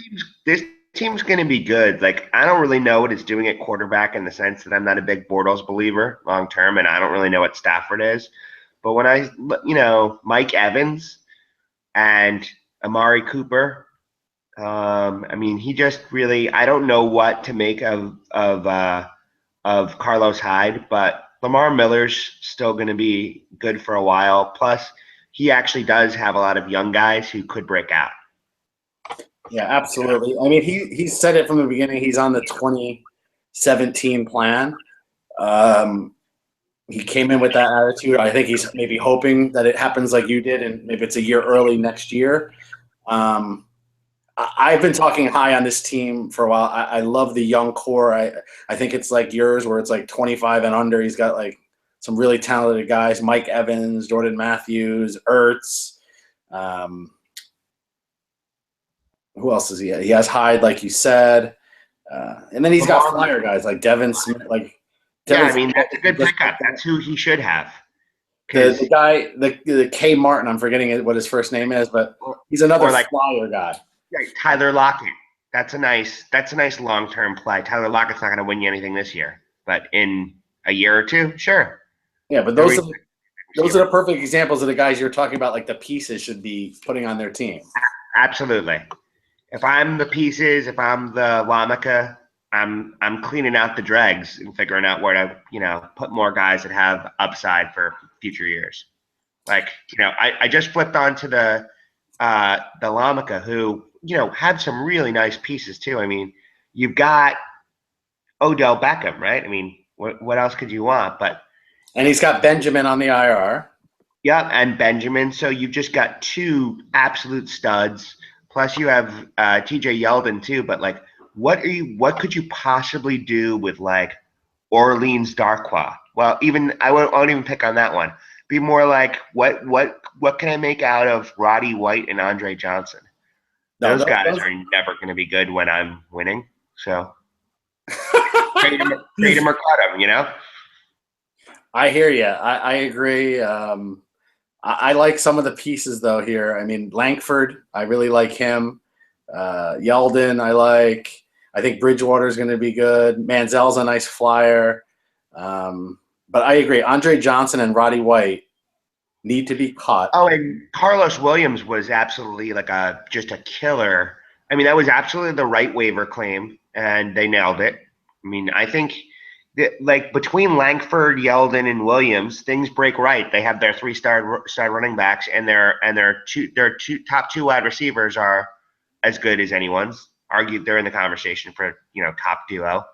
team's going to be good. Like, I don't really know what it's doing at quarterback in the sense that I'm not a big Bortles believer long term, and I don't really know what Stafford is. But when Mike Evans and Amari Cooper, I mean, he just really, I don't know what to make of Carlos Hyde, but Lamar Miller's still going to be good for a while. Plus, he actually does have a lot of young guys who could break out. yeah, absolutely. I mean, he said it from the beginning. He's on the 2017 plan. He came in with that attitude. I think he's maybe hoping that it happens like you did, and maybe it's a year early next year. I've been talking high on this team for a while. I love the young core. I think it's like yours, where it's like 25 and under. He's got like some really talented guys: Mike Evans, Jordan Matthews, Ertz. Who else is he? He has Hyde, like you said, and then he's got flyer guys like Devin Smith. I mean, that's a good pickup. That's who he should have. The guy, the K Martin. I'm forgetting what his first name is, but he's another flyer guy. Yeah, Tyler Lockett. That's a nice long-term play. Tyler Lockett's not going to win you anything this year, but in a year or two, sure. Yeah, but those are the perfect examples of the guys you're talking about. Like the pieces should be putting on their team. Absolutely. If I'm the pieces, if I'm the Lamaka, I'm cleaning out the dregs and figuring out where to put more guys that have upside for future years. Like I just flipped onto the Lamaka, who had some really nice pieces too. I mean, you've got Odell Beckham, right? I mean, what else could you want? And he's got Benjamin on the IR. Yeah, and Benjamin. So you've just got two absolute studs. Plus you have TJ Yeldon too. But like, what could you possibly do with like Orleans Darkwa? Well, I won't even pick on that one. Be more like what can I make out of Roddy White and Andre Johnson? Those guys are never going to be good when I'm winning. So trade him or cut him, I hear you. I agree. I like some of the pieces though here. I mean, Langford, I really like him. Yeldon, I like. I think Bridgewater is going to be good. Manziel's a nice flyer. But I agree. Andre Johnson and Roddy White need to be caught. Oh, and Carlos Williams was absolutely just a killer. I mean, that was absolutely the right waiver claim, and they nailed it. I mean, I think that, between Langford, Yeldon, and Williams, things break right. They have their three-star running backs, and their top two wide receivers are as good as anyone's. Argued they're in the conversation for top duo.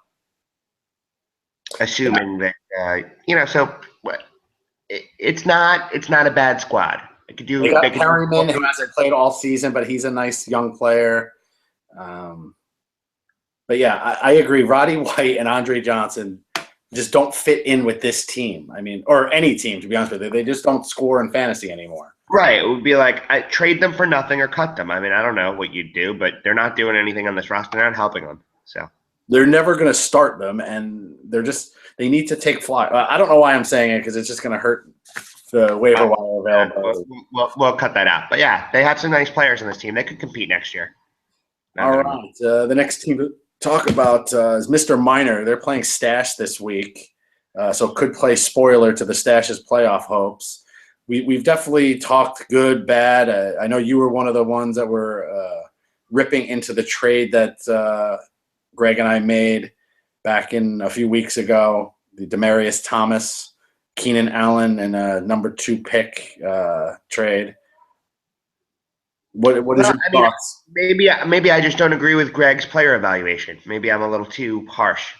Assuming that so what. It's not a bad squad. They got Perryman, who hasn't played all season, but he's a nice young player. But yeah, I agree. Roddy White and Andre Johnson just don't fit in with this team. I mean, or any team, to be honest with you. They just don't score in fantasy anymore. Right. It would be like I trade them for nothing or cut them. I mean, I don't know what you'd do, but they're not doing anything on this roster. They're not helping them. So they're never going to start them, and they need to take fly. I don't know why I'm saying it because it's just going to hurt the waiver wire availability. We'll cut that out. But yeah, they have some nice players on this team. They could compete next year. All right. The next team to talk about is Mr. Minor. They're playing Stash this week, so could play spoiler to the Stash's playoff hopes. We've definitely talked good, bad. I know you were one of the ones that were ripping into the trade that Greg and I made back in a few weeks ago, the Demaryius Thomas, Keenan Allen, and a number 2 pick trade. What is your thoughts? Maybe I just don't agree with Greg's player evaluation. Maybe I'm a little too harsh.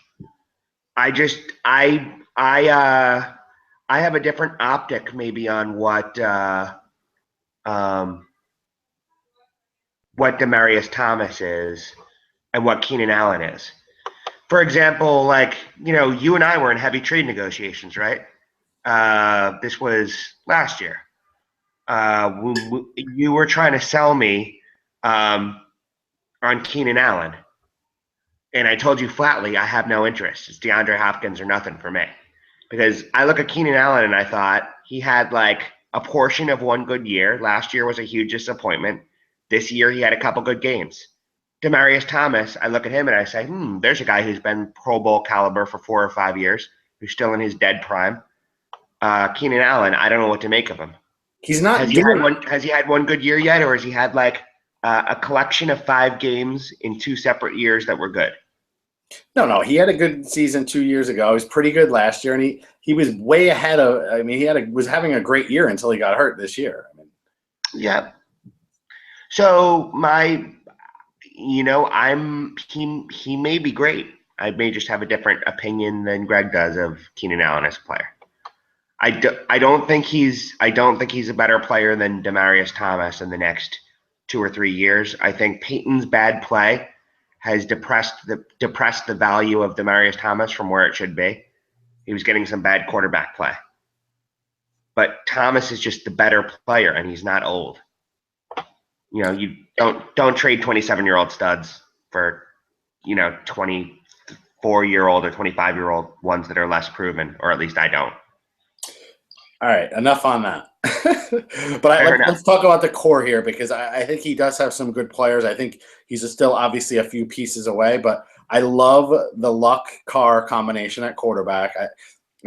I have a different optic maybe on what Demaryius Thomas is and what Keenan Allen is. For example, you and I were in heavy trade negotiations, right? This was last year. You were trying to sell me on Keenan Allen, and I told you flatly I have no interest. It's DeAndre Hopkins or nothing for me. Because I look at Keenan Allen and I thought he had like a portion of one good year. Last year was a huge disappointment. This year he had a couple good games. Demarius Thomas, I look at him and I say, there's a guy who's been Pro Bowl caliber for 4 or 5 years, who's still in his dead prime. Keenan Allen, I don't know what to make of him. He's not doing. Has he had one good year yet, or has he had like a collection of 5 games in 2 separate years that were good? No. He had a good season 2 years ago. He was pretty good last year, and he was way ahead of. I mean, was having a great year until he got hurt this year. I mean, yeah. So he may be great. I may just have a different opinion than Greg does of Keenan Allen as a player. I don't think he's a better player than Demarius Thomas in the next 2 or 3 years. I think Peyton's bad play has depressed the value of Demarius Thomas from where it should be. He was getting some bad quarterback play. But Thomas is just the better player, and he's not old. You don't trade 27-year-old studs for 24-year-old or 25-year-old ones that are less proven, or at least I don't. All right, enough on that. But let's talk about the core here, because I think he does have some good players. I think he's still obviously a few pieces away, but I love the Luck-Carr combination at quarterback.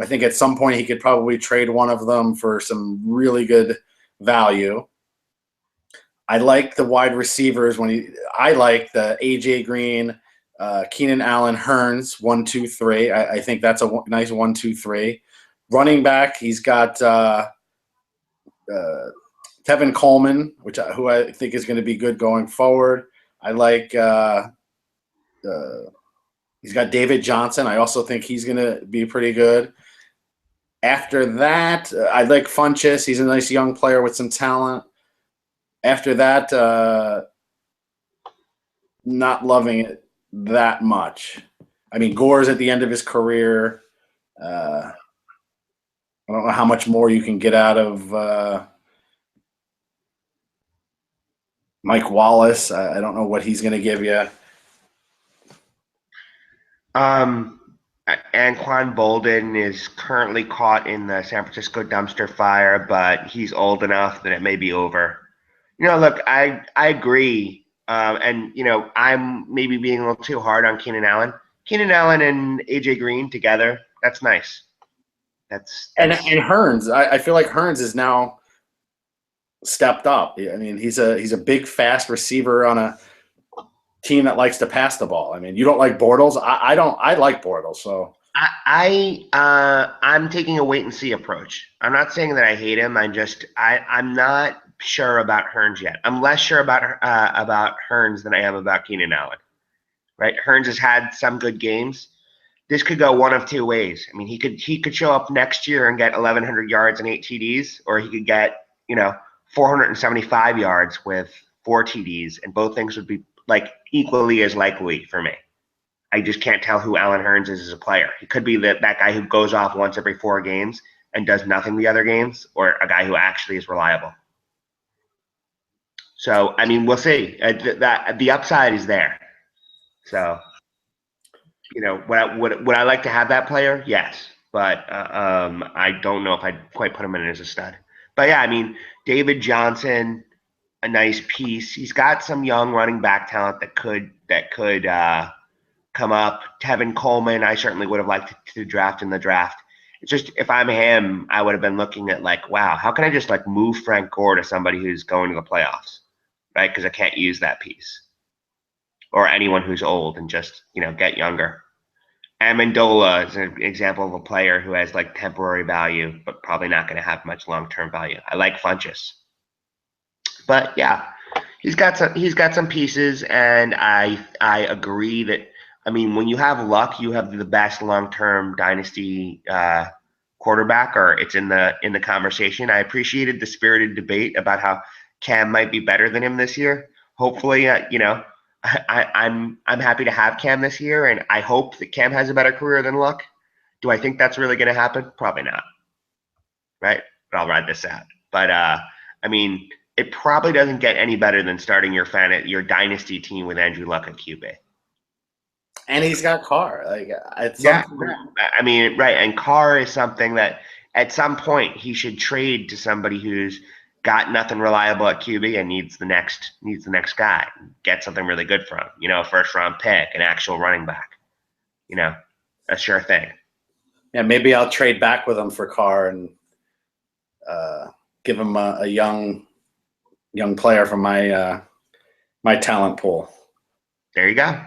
I think at some point he could probably trade one of them for some really good value. I like the wide receivers I like the AJ Green, Keenan Allen, Hearns 1, 2, 3. I think that's a nice 1, 2, 3. Running back, he's got Tevin Coleman, who I think is going to be good going forward. I like he's got David Johnson. I also think he's going to be pretty good. After that, I like Funchess. He's a nice young player with some talent. After that, not loving it that much. I mean, Gore's at the end of his career. I don't know how much more you can get out of Mike Wallace. I don't know what he's going to give you. Anquan Bolden is currently caught in the San Francisco dumpster fire, but he's old enough that it may be over. Look, I agree. And I'm maybe being a little too hard on Keenan Allen. Keenan Allen and AJ Green together, that's nice. That's and Hearns. I feel like Hearns is now stepped up. I mean, he's a big, fast receiver on a team that likes to pass the ball. I mean, you don't like Bortles? I don't. I like Bortles. So I'm taking a wait and see approach. I'm not saying that I hate him. I'm not sure about Hearns yet. I'm less sure about Hearns than I am about Keenan Allen. Right? Hearns has had some good games. This could go one of 2 ways. I mean, he could show up next year and get 1,100 yards and 8 TDs, or he could get 475 yards with 4 TDs, and both things would be like equally as likely for me. I just can't tell who Allen Hearns is as a player. He could be that guy who goes off once every 4 games and does nothing the other games, or a guy who actually is reliable. So, I mean, we'll see. The upside is there. So, would I like to have that player? Yes, but I don't know if I'd quite put him in as a stud. But yeah, I mean, David Johnson, a nice piece. He's got some young running back talent that could come up. Tevin Coleman, I certainly would have liked to draft in the draft. It's just, if I'm him, I would have been looking at like, wow, how can I just like move Frank Gore to somebody who's going to the playoffs, right? Because I can't use that piece, or anyone who's old, and just get younger. Amendola is an example of a player who has like temporary value, but probably not going to have much long-term value. I like Funchess, but yeah, he's got some pieces, and I agree that, I mean, when you have Luck, you have the best long-term dynasty quarterback, or it's in the conversation. I appreciated the spirited debate about how Cam might be better than him this year. Hopefully, I'm happy to have Cam this year, and I hope that Cam has a better career than Luck. Do I think that's really going to happen? Probably not. Right? But I'll ride this out. But I mean, it probably doesn't get any better than starting your dynasty team with Andrew Luck at QB. And he's got Carr. Like at some Yeah, point, I mean, right. And Carr is something that at some point he should trade to somebody who's got nothing reliable at QB and needs the next guy. Get something really good for him. A first round pick, an actual running back. A sure thing. yeah, maybe I'll trade back with him for Carr and give him a young player from my talent pool. There you go.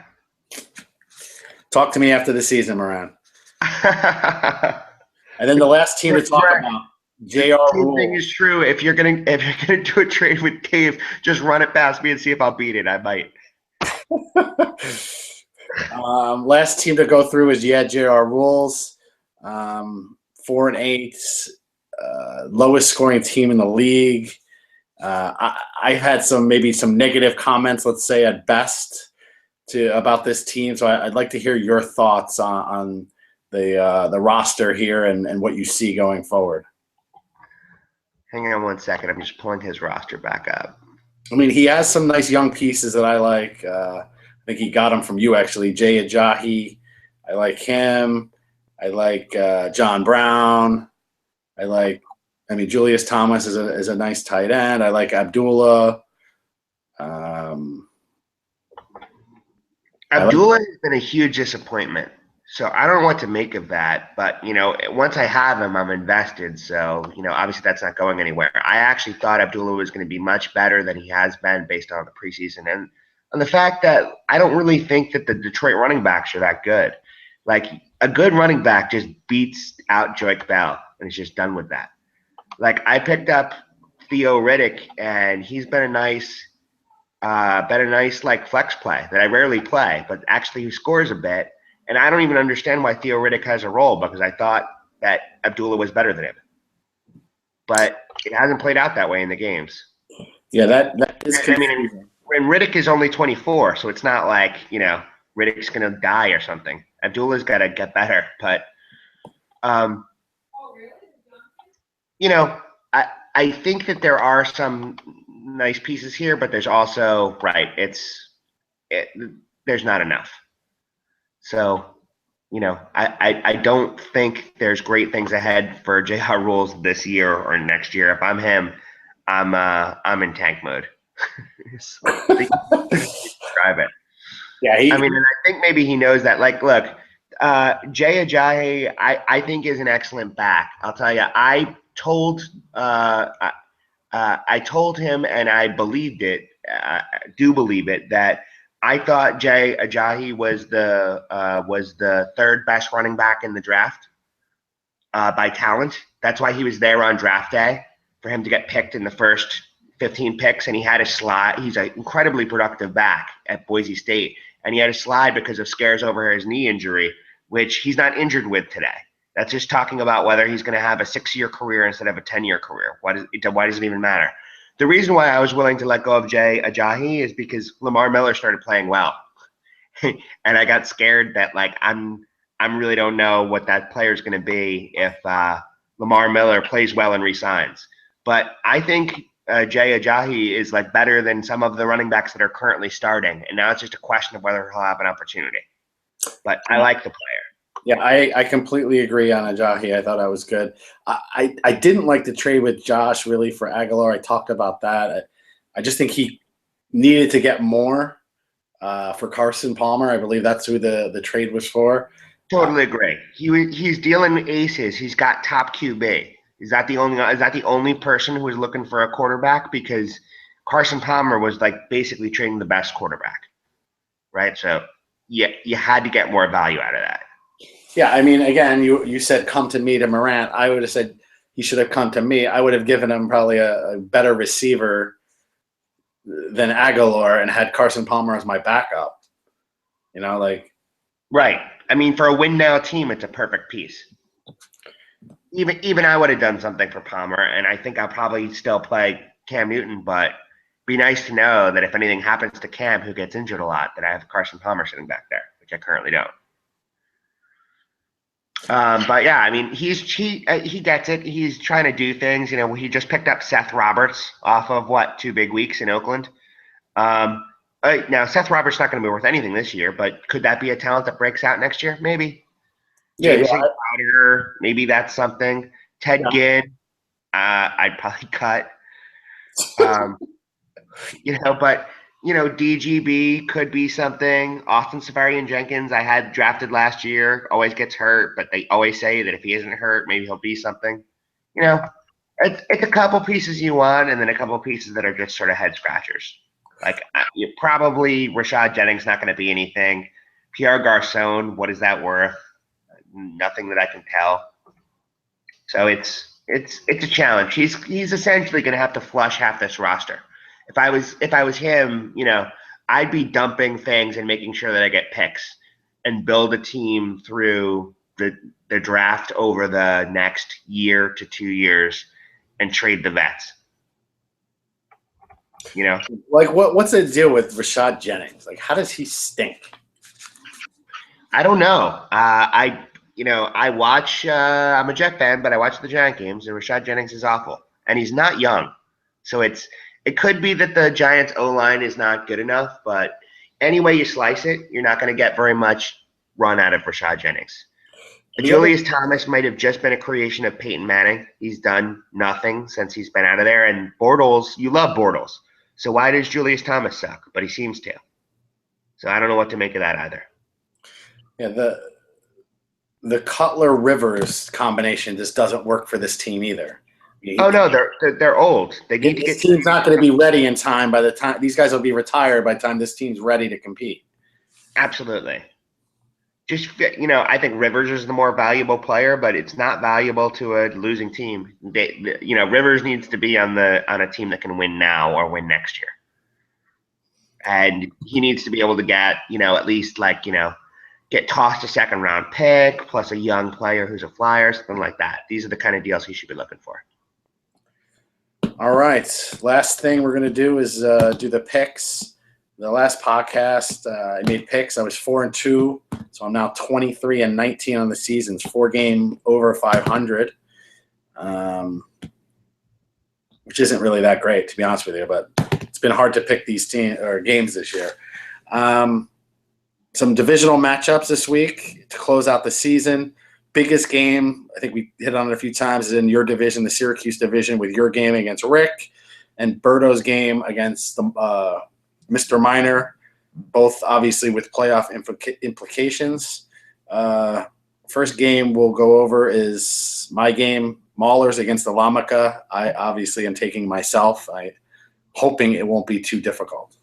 Talk to me after the season, Moran. And then the last team to talk about, JR Same thing is Rules. true. If you're gonna do a trade with Dave, just run it past me and see if I'll beat it. I might. Last team to go through is JR Rules. 4-8, lowest scoring team in the league. I had maybe some negative comments, let's say at best, about this team. So I'd like to hear your thoughts on the roster here and what you see going forward. Hang on one second. I'm just pulling his roster back up. I mean, he has some nice young pieces that I like. I think he got them from you, actually. Jay Ajayi. I like him. I like John Brown. Julius Thomas is a nice tight end. I like Abdullah. Abdullah has been a huge disappointment. So I don't know what to make of that. But, once I have him, I'm invested. So, obviously that's not going anywhere. I actually thought Abdullah was going to be much better than he has been based on the preseason. And on the fact that I don't really think that the Detroit running backs are that good. Like, a good running back just beats out Joique Bell and is just done with that. Like, I picked up Theo Riddick, and he's been a nice like flex play that I rarely play, but actually who scores a bit. And I don't even understand why Theo Riddick has a role because I thought that Abdullah was better than him. But it hasn't played out that way in the games. Yeah, that is confusing. And Riddick is only 24, so it's not like, Riddick's going to die or something. Abdullah's got to get better. But, I think that there are some nice pieces here, but there's also, there's not enough. So, I don't think there's great things ahead for JR Rules this year or next year. If I'm him, I'm in tank mode. Describe it. Yeah, and I think maybe he knows that. Like, look, Jay Ajayi, I think is an excellent back. I'll tell you, I told him, and I believed it. Do believe it that I thought Jay Ajayi was the third best running back in the draft by talent. That's why he was there on draft day for him to get picked in the first 15 picks, and he had a slide. He's an incredibly productive back at Boise State, and he had a slide because of scares over his knee injury, which he's not injured with today. That's just talking about whether he's going to have a 6-year career instead of a 10-year career. Why does it even matter? The reason why I was willing to let go of Jay Ajayi is because Lamar Miller started playing well, and I got scared that I'm really don't know what that player is going to be if Lamar Miller plays well and resigns. But I think Jay Ajayi is better than some of the running backs that are currently starting, and now it's just a question of whether he'll have an opportunity. But I like the player. Yeah, I completely agree on Ajayi. I thought I was good. I didn't like the trade with Josh really for Aguilar. I talked about that. I just think he needed to get more for Carson Palmer. I believe that's who the trade was for. Totally agree. He's dealing aces. He's got top QB. Is that the only person who was looking for a quarterback? Because Carson Palmer was basically trading the best quarterback, right? So yeah, you had to get more value out of that. Yeah, I mean, again, you said come to me to Morant. I would have said he should have come to me. I would have given him probably a better receiver than Aguilar and had Carson Palmer as my backup. Right. I mean, for a win now team, it's a perfect piece. Even I would have done something for Palmer, and I think I'll probably still play Cam Newton, but be nice to know that if anything happens to Cam, who gets injured a lot, that I have Carson Palmer sitting back there, which I currently don't. But yeah, I mean, he gets it. He's trying to do things. He just picked up Seth Roberts off of 2 big weeks in Oakland. Now, Seth Roberts not going to be worth anything this year, but could that be a talent that breaks out next year? Maybe. Yeah, Jameson Crowder, maybe that's something. Ted yeah. Ginn, I'd probably cut. But DGB could be something. Austin Safarian-Jenkins, I had drafted last year, always gets hurt, but they always say that if he isn't hurt, maybe he'll be something. It's a couple pieces you want, and then a couple pieces that are just sort of head scratchers. Like probably Rashad Jennings not going to be anything. Pierre Garcon, what is that worth? Nothing that I can tell. So it's a challenge. He's essentially going to have to flush half this roster. If I was him, I'd be dumping things and making sure that I get picks and build a team through the draft over the next year to 2 years and trade the vets. Like what's the deal with Rashad Jennings? Like, how does he stink? I don't know. I watch. I'm a Jet fan, but I watch the Giant games, and Rashad Jennings is awful, and he's not young, so it could be that the Giants O-line is not good enough. But any way you slice it, you're not going to get very much run out of Rashad Jennings. Julius Thomas might have just been a creation of Peyton Manning. He's done nothing since he's been out of there. And Bortles, you love Bortles, so why does Julius Thomas suck? But he seems to. So I don't know what to make of that either. Yeah, the Cutler Rivers combination just doesn't work for this team either. Oh no, they're old. They need to get. This team's not going to be ready in time. By the time these guys will be retired, by the time this team's ready to compete. Absolutely. Just I think Rivers is the more valuable player, but it's not valuable to a losing team. Rivers needs to be on a team that can win now or win next year, and he needs to be able to get at least get tossed a second round pick plus a young player who's a flyer, something like that. These are the kind of deals he should be looking for. All right. Last thing we're going to do is do the picks. The last podcast, I made picks. I was 4-2, so I'm now 23-19 on the season. 4-game over 500, which isn't really that great, to be honest with you. But it's been hard to pick these games this year. Some divisional matchups this week to close out the season. Biggest game, I think we hit on it a few times, is in your division, the Syracuse division, with your game against Rick and Berto's game against the Mr. Minor, both obviously with playoff implications. First game we'll go over is my game, Maulers against the Lamica. I obviously am taking myself. I'm hoping it won't be too difficult.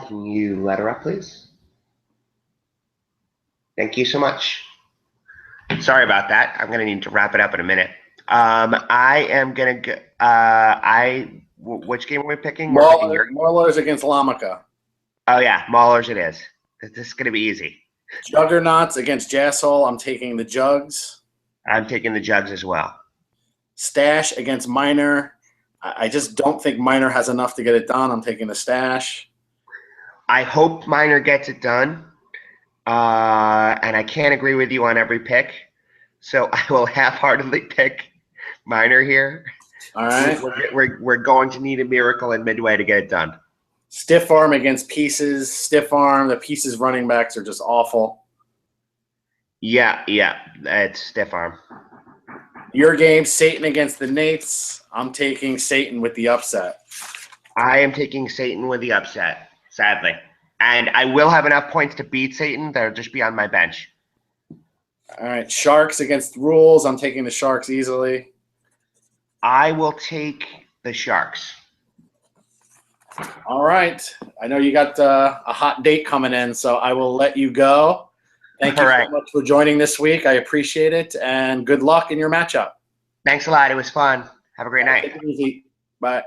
Can you let her up, please? Thank you so much. Sorry about that. I'm going to need to wrap it up in a minute. I am going to go. Which game are we picking? Maulers against Lamica. Oh, yeah. Maulers it is. This is going to be easy. Juggernauts against Jassol. I'm taking the Jugs. I'm taking the Jugs as well. Stash against Minor. I just don't think Minor has enough to get it done. I'm taking the Stash. I hope Minor gets it done. And I can't agree with you on every pick. So I will half-heartedly pick Minor here. All right. We're going to need a miracle in Midway to get it done. Stiff arm against Pieces. Stiff arm. The Pieces running backs are just awful. Yeah. It's stiff arm. Your game, Satan against the Nates. I'm taking Satan with the upset. I am taking Satan with the upset, sadly. And I will have enough points to beat Satan. They'll just be on my bench. All right. Sharks against Rules. I'm taking the Sharks easily. I will take the Sharks. All right. I know you got a hot date coming in, so I will let you go. Thank you so much for joining this week. I appreciate it, and good luck in your matchup. Thanks a lot. It was fun. Have a great night. Take it easy. Bye.